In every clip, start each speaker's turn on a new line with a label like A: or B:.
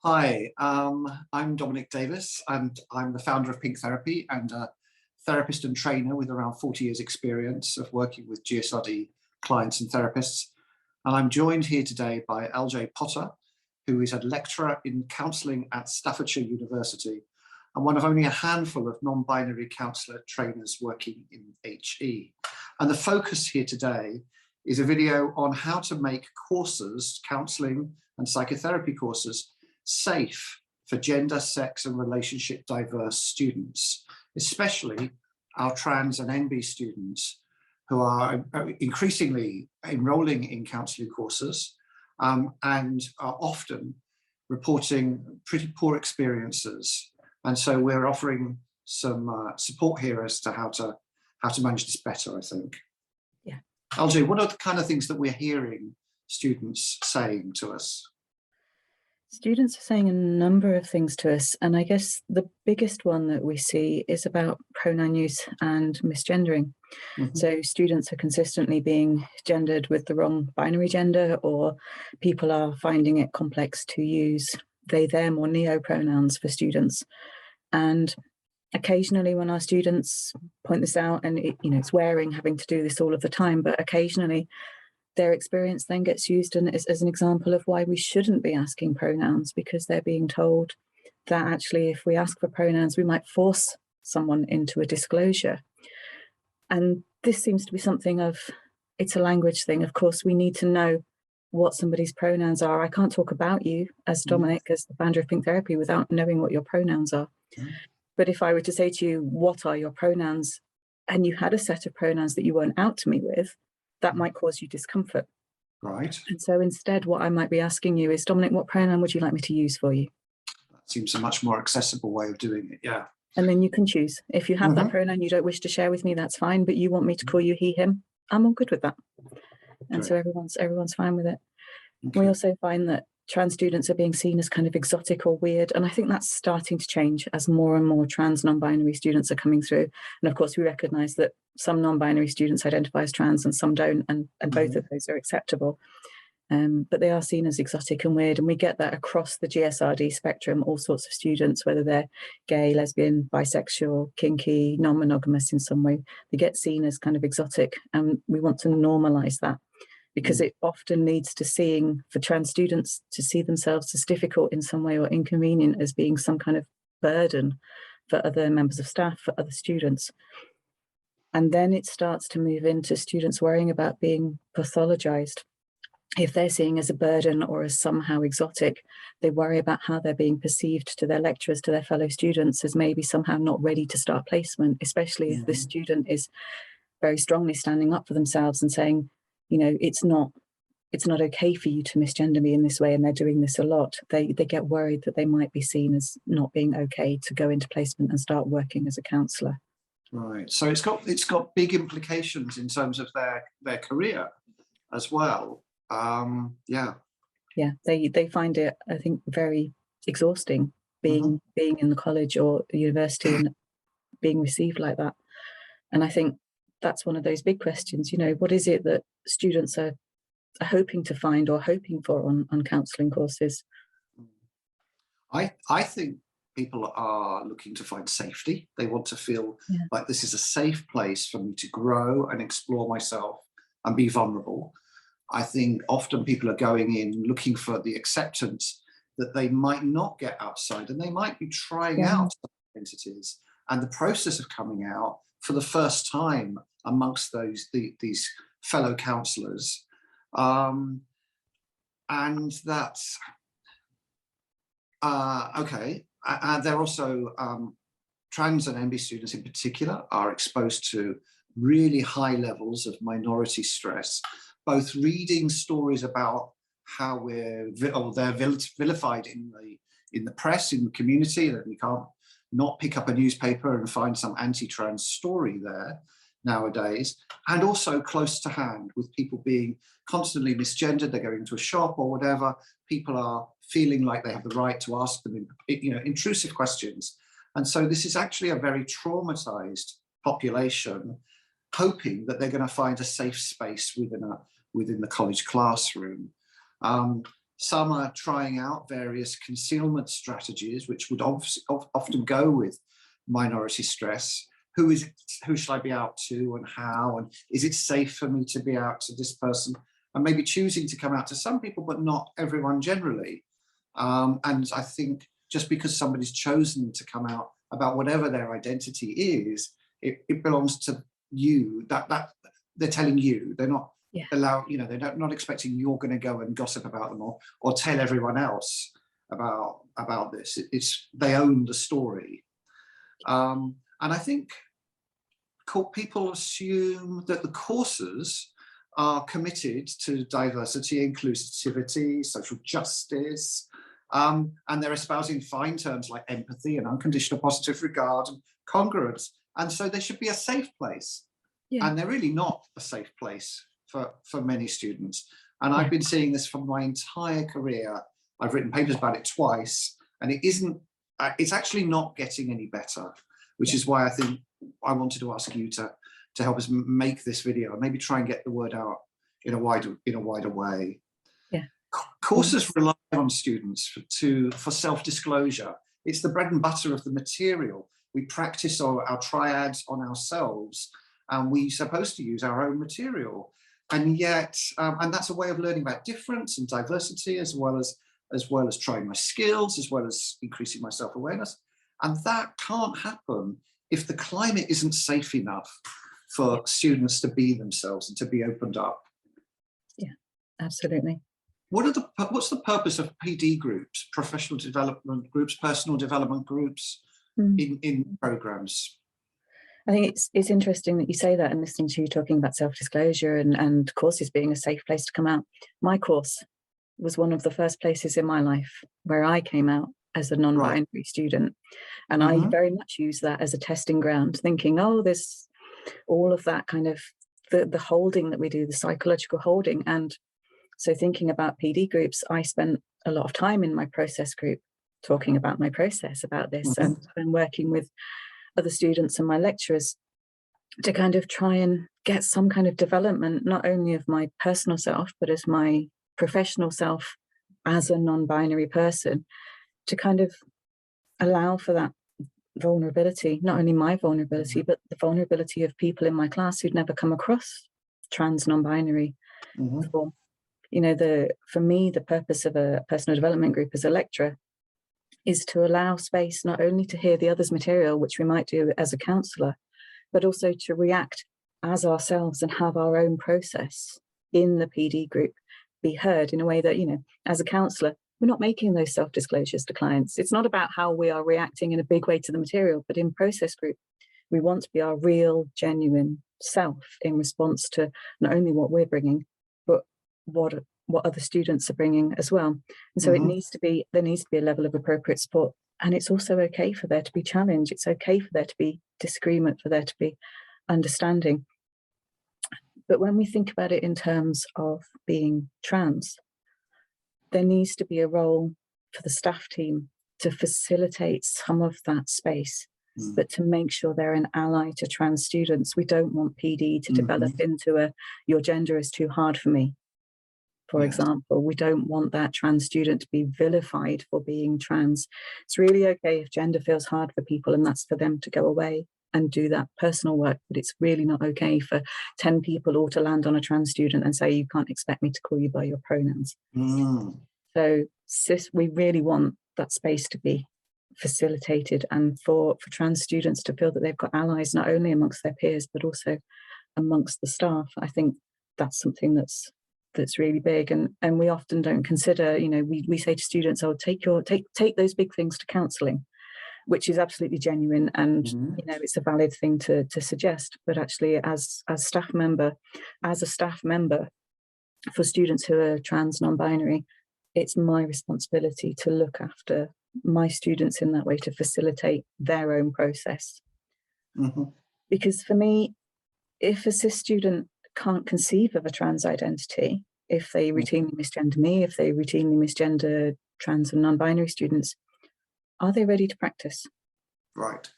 A: Hi, I'm Dominic Davis, and I'm the founder of Pink Therapy and a therapist and trainer with around 40 years experience of working with GSRD clients and therapists. And I'm joined here today by LJ Potter, who is a lecturer in counselling at Staffordshire University and one of only a handful of non-binary counsellor trainers working in HE. And the focus here today is a video on how to make courses, counselling and psychotherapy courses, safe for gender, sex and relationship diverse students, especially our Trans and Enby students who are increasingly enrolling in counselling courses and are often reporting pretty poor experiences. And so we're offering some support here as to how to manage this better, I think.
B: Yeah.
A: LJ, what are the kind of things that we're hearing students saying to us?
B: Students are saying a number of things to us, and I guess the biggest one that we see is about pronoun use and misgendering. So students are consistently being gendered with the wrong binary gender, or people are finding it complex to use they, them or neo pronouns for students. And occasionally when our students point this out, and it's wearing having to do this all of the time, but occasionally their experience then gets used as an example of why we shouldn't be asking pronouns, because they're being told that actually if we ask for pronouns, we might force someone into a disclosure. And this seems to be something of, it's a language thing. Of course, we need to know what somebody's pronouns are. I can't talk about you as Dominic, as the founder of Pink Therapy, without knowing what your pronouns are. But if I were to say to you, what are your pronouns? And you had a set of pronouns that you weren't out to me with, that might cause you discomfort.
A: Right.
B: And so instead, what I might be asking you is, Dominic, what pronoun would you like me to use for you?
A: That seems a much more accessible way of doing it, yeah.
B: And then you can choose. If you have that pronoun you don't wish to share with me, that's fine, but you want me to call you he, him, I'm all good with that. And so everyone's fine with it. We also find that trans students are being seen as kind of exotic or weird. And I think that's starting to change as more and more trans non-binary students are coming through. And of course, we recognise that some non-binary students identify as trans and some don't, and both of those are acceptable. But they are seen as exotic and weird. And we get that across the GSRD spectrum, all sorts of students, whether they're gay, lesbian, bisexual, kinky, non-monogamous in some way, they get seen as kind of exotic. And we want to normalise that, because it often leads to seeing, for trans students to see themselves as difficult in some way or inconvenient, as being some kind of burden for other members of staff, for other students. And then it starts to move into students worrying about being pathologized. If they're seeing as a burden or as somehow exotic, they worry about how they're being perceived to their lecturers, to their fellow students, as maybe somehow not ready to start placement, especially if this student is very strongly standing up for themselves and saying, it's not okay for you to misgender me in this way, and they're doing this a lot. They get worried that they might be seen as not being okay to go into placement and start working as a counsellor.
A: Right. So it's got big implications in terms of their career as well. Yeah.
B: They find it, I think, very exhausting being in the college or the university and being received like that. And I think that's one of those big questions. What is it that students are hoping to find or hoping for on counselling courses?
A: I think people are looking to find safety. They want to feel like this is a safe place for me to grow and explore myself and be vulnerable. I think often people are going in looking for the acceptance that they might not get outside, and they might be trying out identities and the process of coming out for the first time amongst these fellow counsellors. And that's okay. And they're also Trans and Enby students in particular are exposed to really high levels of minority stress, both reading stories about how they're vilified in the press, in the community, that we can't not pick up a newspaper and find some anti-trans story there nowadays, and also close to hand with people being constantly misgendered. They're going to a shop or whatever, people are feeling like they have the right to ask them intrusive questions. And so this is actually a very traumatized population, hoping that they're going to find a safe space within the college classroom. Some are trying out various concealment strategies, which would often go with minority stress. Who should I be out to, and how, and is it safe for me to be out to this person? And maybe choosing to come out to some people, but not everyone generally. And I think just because somebody's chosen to come out about whatever their identity is, it belongs to you. That they're telling you. They're not they're not expecting you're going to go and gossip about them or tell everyone else about this. They own the story. And I think people assume that the courses are committed to diversity, inclusivity, social justice, and they're espousing fine terms like empathy and unconditional positive regard and congruence. And so they should be a safe place. Yeah. And they're really not a safe place for many students. And I've been seeing this for my entire career. I've written papers about it twice, and it's actually not getting any better, which is why I think I wanted to ask you to help us make this video and maybe try and get the word out in a wider way. Yeah. Courses rely on students for self-disclosure. It's the bread and butter of the material. We practice our triads on ourselves, and we're supposed to use our own material. And yet, and that's a way of learning about difference and diversity, as well as trying my skills, as well as increasing my self-awareness. And that can't happen if the climate isn't safe enough for students to be themselves and to be opened up. Yeah, absolutely. What's the purpose of PD groups, professional development groups, personal development groups in programs?
B: I think it's interesting that you say that, and listening to you talking about self-disclosure and courses being a safe place to come out. My course was one of the first places in my life where I came out as a non-binary student. And I very much use that as a testing ground, thinking, oh, there's all of that kind of the holding that we do, the psychological holding. And so thinking about PD groups, I spent a lot of time in my process group talking about my process about this and working with other students and my lecturers to kind of try and get some kind of development, not only of my personal self, but as my professional self as a non-binary person, to kind of allow for that vulnerability, not only my vulnerability, but the vulnerability of people in my class who'd never come across trans non-binary before. You know, for me, the purpose of a personal development group as a lecturer is to allow space not only to hear the other's material, which we might do as a counsellor, but also to react as ourselves and have our own process in the PD group be heard in a way that, you know, as a counsellor, we're not making those self-disclosures to clients. It's not about how we are reacting in a big way to the material, but in process group, we want to be our real, genuine self in response to not only what we're bringing, but what other students are bringing as well. And so there needs to be a level of appropriate support. And it's also okay for there to be challenge. It's okay for there to be disagreement, for there to be understanding. But when we think about it in terms of being trans, there needs to be a role for the staff team to facilitate some of that space, but to make sure they're an ally to trans students. We don't want PD to develop into your gender is too hard for me, for example. We don't want that trans student to be vilified for being trans. It's really okay if gender feels hard for people, and that's for them to go away and do that personal work, but it's really not okay for 10 people all to land on a trans student and say, you can't expect me to call you by your pronouns. So we really want that space to be facilitated, and for trans students to feel that they've got allies, not only amongst their peers, but also amongst the staff. I think that's something that's really big, and we often don't consider, you know, we say to students, oh, take those big things to counselling, which is absolutely genuine, and you know, it's a valid thing to suggest. But actually, as a staff member for students who are trans non-binary, it's my responsibility to look after my students in that way, to facilitate their own process. Because for me, if a cis student can't conceive of a trans identity, if they routinely misgender me, if they routinely misgender trans and non-binary students, are they ready to practice?
A: Right.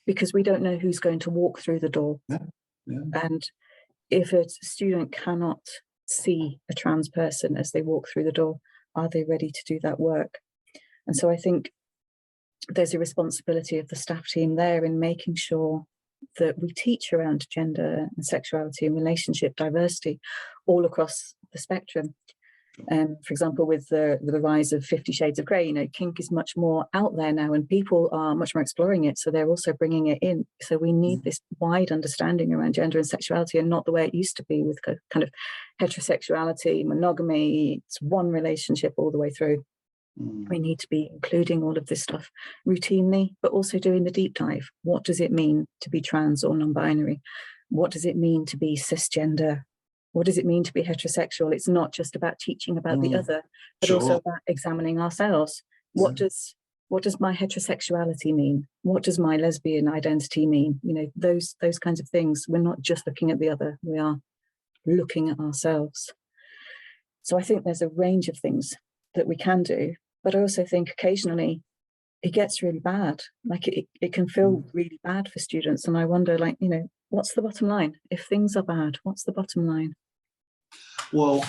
B: Because we don't know who's going to walk through the door. And if a student cannot see a trans person as they walk through the door, are they ready to do that work? And so I think there's a responsibility of the staff team there in making sure that we teach around gender and sexuality and relationship diversity all across the spectrum. For example, with the rise of 50 Shades of Grey, you know, kink is much more out there now and people are much more exploring it. So they're also bringing it in. So we need this wide understanding around gender and sexuality, and not the way it used to be with kind of heterosexuality, monogamy. It's one relationship all the way through. We need to be including all of this stuff routinely, but also doing the deep dive. What does it mean to be trans or non-binary? What does it mean to be cisgender? What does it mean to be heterosexual? It's not just about teaching about the other, but also about examining ourselves. What does my heterosexuality mean? What does my lesbian identity mean? You know, those kinds of things. We're not just looking at the other, we are looking at ourselves. So I think there's a range of things that we can do, but I also think occasionally it gets really bad. Like it can feel really bad for students. And I wonder, like, you know, what's the bottom line? If things are bad, what's the bottom line?
A: Well,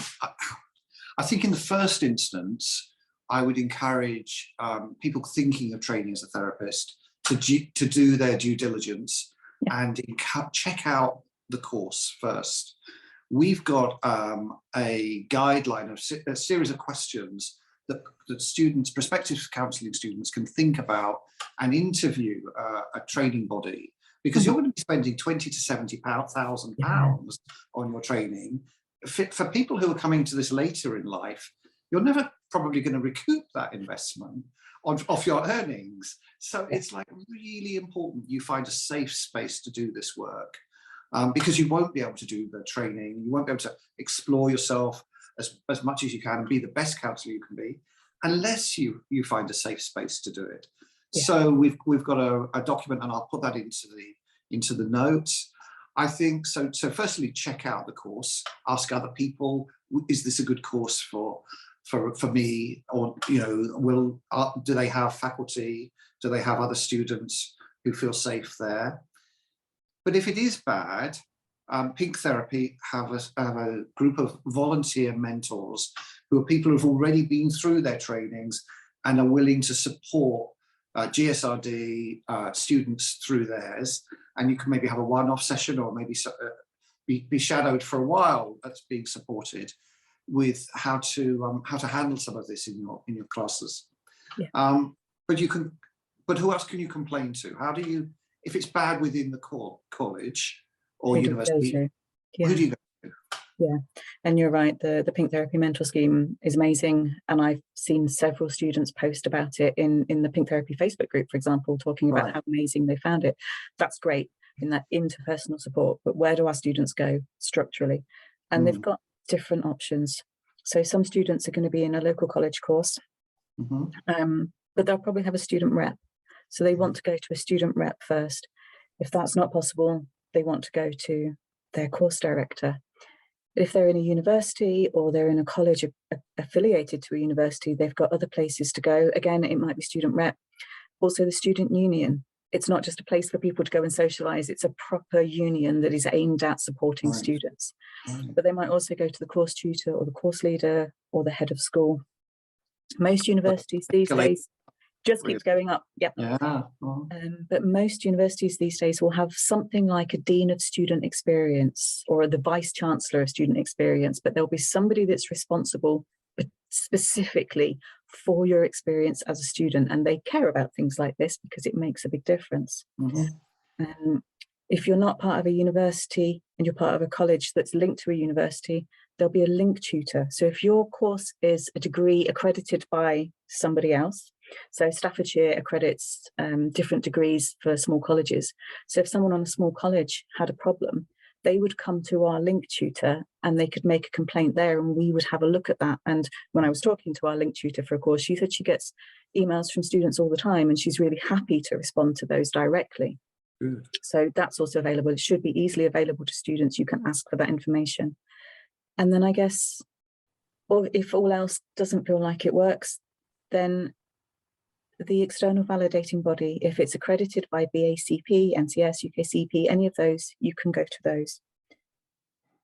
A: I think in the first instance, I would encourage people thinking of training as a therapist to do their due diligence and check out the course first. We've got a guideline of a series of questions that students, prospective counselling students, can think about and interview a training body, because you're going to be spending £20,000 to £70,000 on your training. For people who are coming to this later in life, you're never probably going to recoup that investment off your earnings. So it's like really important you find a safe space to do this work, because you won't be able to do the training, you won't be able to explore yourself as much as you can and be the best counsellor you can be, unless you find a safe space to do it. So we've got a document, and I'll put that into the notes. I think so. So firstly, check out the course. Ask other people: is this a good course for me? Or, you know, do they have faculty? Do they have other students who feel safe there? But if it is bad, Pink Therapy have a group of volunteer mentors who are people who've already been through their trainings and are willing to support GSRD students through theirs. And you can maybe have a one-off session, or maybe be shadowed for a while. That's being supported with how to handle some of this in your classes. But who else can you complain to? How do you, if it's bad within the college or university, who do you go to?
B: Yeah, and you're right, the Pink Therapy Mentor Scheme is amazing, and I've seen several students post about it in the Pink Therapy Facebook group, for example, talking about how amazing they found it. That's great in that interpersonal support, but where do our students go structurally? And they've got different options. So some students are going to be in a local college course, but they'll probably have a student rep. So they want to go to a student rep first. If that's not possible, they want to go to their course director. If they're in a university or they're in a college affiliated to a university, they've got other places to go. Again, it might be student rep. Also the student union. It's not just a place for people to go and socialise, it's a proper union that is aimed at supporting students. But they might also go to the course tutor or the course leader or the head of school. Most universities these days just keeps going up. But most universities these days will have something like a dean of student experience or the vice chancellor of student experience, but there'll be somebody that's responsible specifically for your experience as a student, and they care about things like this because it makes a big difference. If you're not part of a university and you're part of a college that's linked to a university, there'll be a link tutor. So if your course is a degree accredited by somebody else, so Staffordshire accredits different degrees for small colleges. So if someone on a small college had a problem, they would come to our link tutor and they could make a complaint there, and we would have a look at that. And when I was talking to our link tutor for a course, she said she gets emails from students all the time and she's really happy to respond to those directly. So that's also available. It should be easily available to students. You can ask for that information. And then I guess, or if all else doesn't feel like it works, then the external validating body, if it's accredited by BACP, NCS, UKCP, any of those, you can go to those.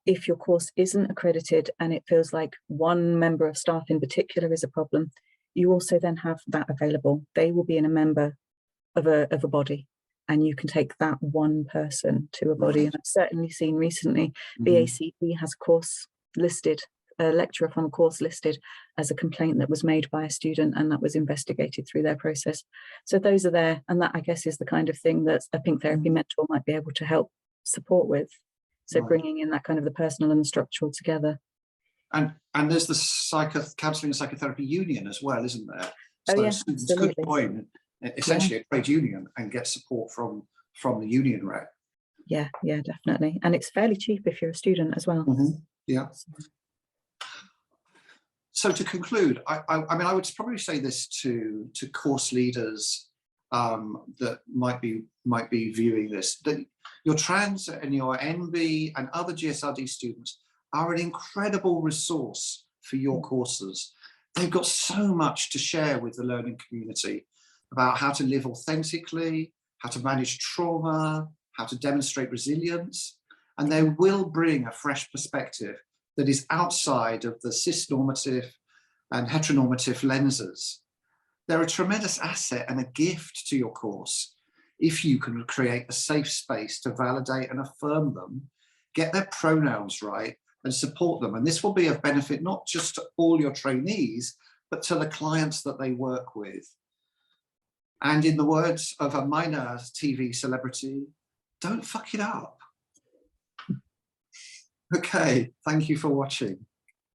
B: if your course isn't accredited and it feels like one member of staff in particular is a problem, you also then have that available. They will be in a member of a body, and you can take that one person to a body. And I've certainly seen recently, BACP has a course listed, a lecturer from a course listed as a complaint that was made by a student, and that was investigated through their process. So those are there, and that, I guess, is the kind of thing that a pink therapy mentor might be able to help support with. So bringing in that kind of the personal and the structural together.
A: And there's the counselling and psychotherapy union as well, isn't there?
B: So yeah,
A: students could join essentially a trade union and get support from the union rep.
B: Yeah, definitely. And it's fairly cheap if you're a student as well.
A: Yeah. So to conclude, I mean, I would probably say this to course leaders that might be viewing this, that your Trans and your Enby and other GSRD students are an incredible resource for your courses. They've got so much to share with the learning community about how to live authentically, how to manage trauma, how to demonstrate resilience, and they will bring a fresh perspective that is outside of the cis-normative and heteronormative lenses. They're a tremendous asset and a gift to your course if you can create a safe space to validate and affirm them, get their pronouns right, and support them. And this will be of benefit not just to all your trainees, but to the clients that they work with. And in the words of a minor TV celebrity, don't fuck it up. Okay, thank you for watching.